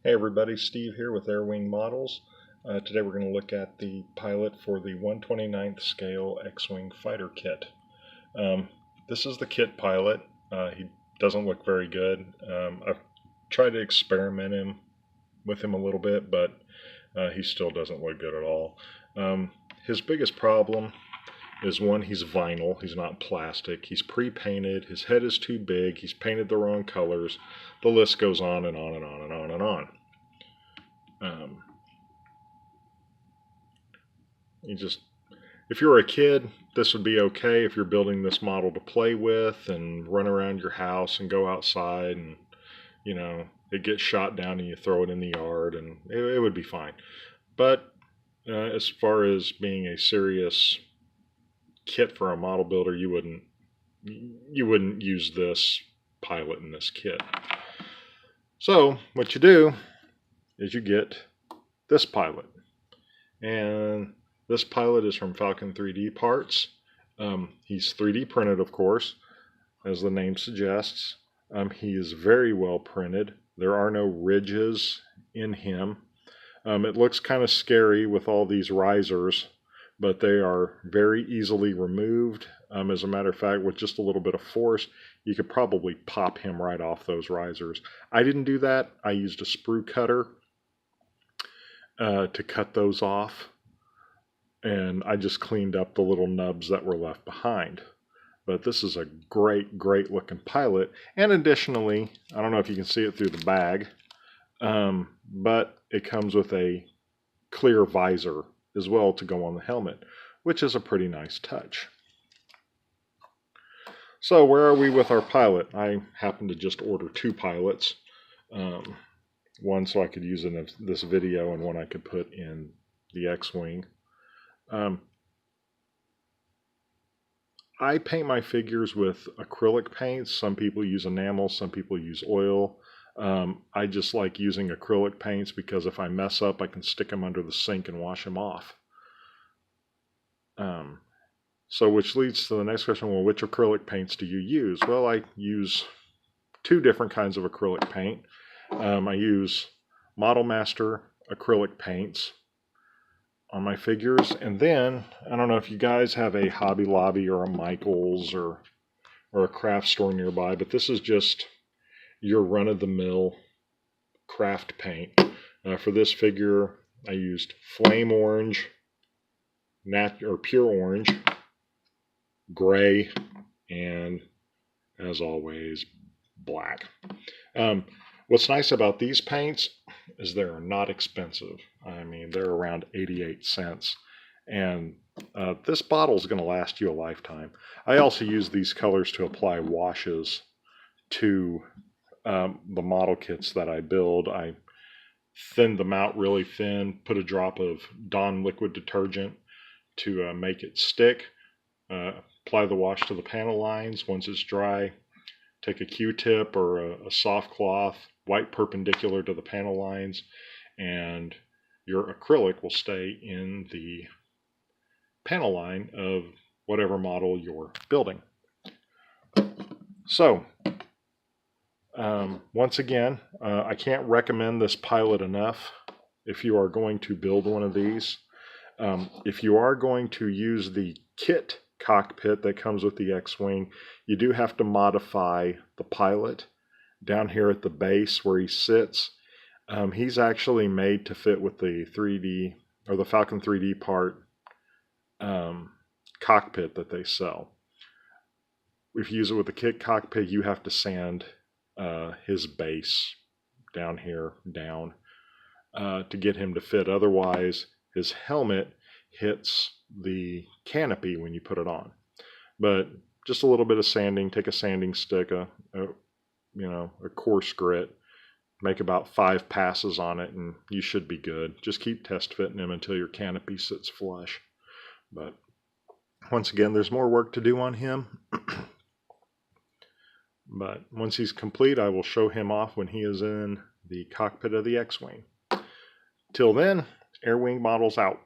Hey everybody, Steve here with Air Wing Models. Today we're going to look at the pilot for the 1/29th scale X-Wing fighter kit. This is the kit pilot. He doesn't look very good. I've tried to experiment with him a little bit, but he still doesn't look good at all. His biggest problem is one, he's vinyl, he's not plastic, he's pre-painted, his head is too big, he's painted the wrong colors, the list goes on and on and on and on and on. If you're a kid, this would be okay if you're building this model to play with and run around your house and go outside and, it gets shot down and you throw it in the yard and it would be fine. But as far as being a serious kit for a model builder, you wouldn't use this pilot in this kit. So what you do is you get this pilot, and this pilot is from Falcon 3D Parts. He's 3D printed, of course, as the name suggests. He is very well printed. There are no ridges in him. It looks kind of scary with all these risers, but they are very easily removed. As a matter of fact, with just a little bit of force, you could probably pop him right off those risers. I didn't do that. I used a sprue cutter to cut those off, and I just cleaned up the little nubs that were left behind. But this is a great looking pilot, and additionally, I don't know if you can see it through the bag, but it comes with a clear visor as well to go on the helmet, which is a pretty nice touch. So where are we with our pilot? I happened to just order two pilots, one so I could use in this video and one I could put in the X-Wing. I paint my figures with acrylic paints. Some people use enamel, some people use oil. I just like using acrylic paints because if I mess up, I can stick them under the sink and wash them off. So which leads to the next question, well, which acrylic paints do you use? Well, I use two different kinds of acrylic paint. I use Model Master acrylic paints on my figures, and then, I don't know if you guys have a Hobby Lobby or a Michaels or a craft store nearby, but this is just your run-of-the-mill craft paint. For this figure, I used Flame Orange, Pure Orange, Gray, and, as always, Black. What's nice about these paints is they're not expensive. I mean, they're around 88 cents. And this bottle is going to last you a lifetime. I also use these colors to apply washes to the model kits that I build. I thin them out really thin, put a drop of Dawn liquid detergent to make it stick, apply the wash to the panel lines. Once it's dry, take a Q-tip or a soft cloth, wipe perpendicular to the panel lines, and your acrylic will stay in the panel line of whatever model you're building. So, once again, I can't recommend this pilot enough if you are going to build one of these. If you are going to use the kit cockpit that comes with the X-Wing, you do have to modify the pilot. Down here at the base where he sits, he's actually made to fit with the 3D or the Falcon 3D part cockpit that they sell. If you use it with the kit cockpit, you have to sand his base down here down to get him to fit. Otherwise, his helmet hits the canopy when you put it on. But just a little bit of sanding. Take a sanding stick, a coarse grit, make about 5 passes on it, and you should be good. Just keep test fitting him until your canopy sits flush. But once again, there's more work to do on him. But once he's complete, I will show him off when he is in the cockpit of the X-Wing. Till then, Air Wing Models out.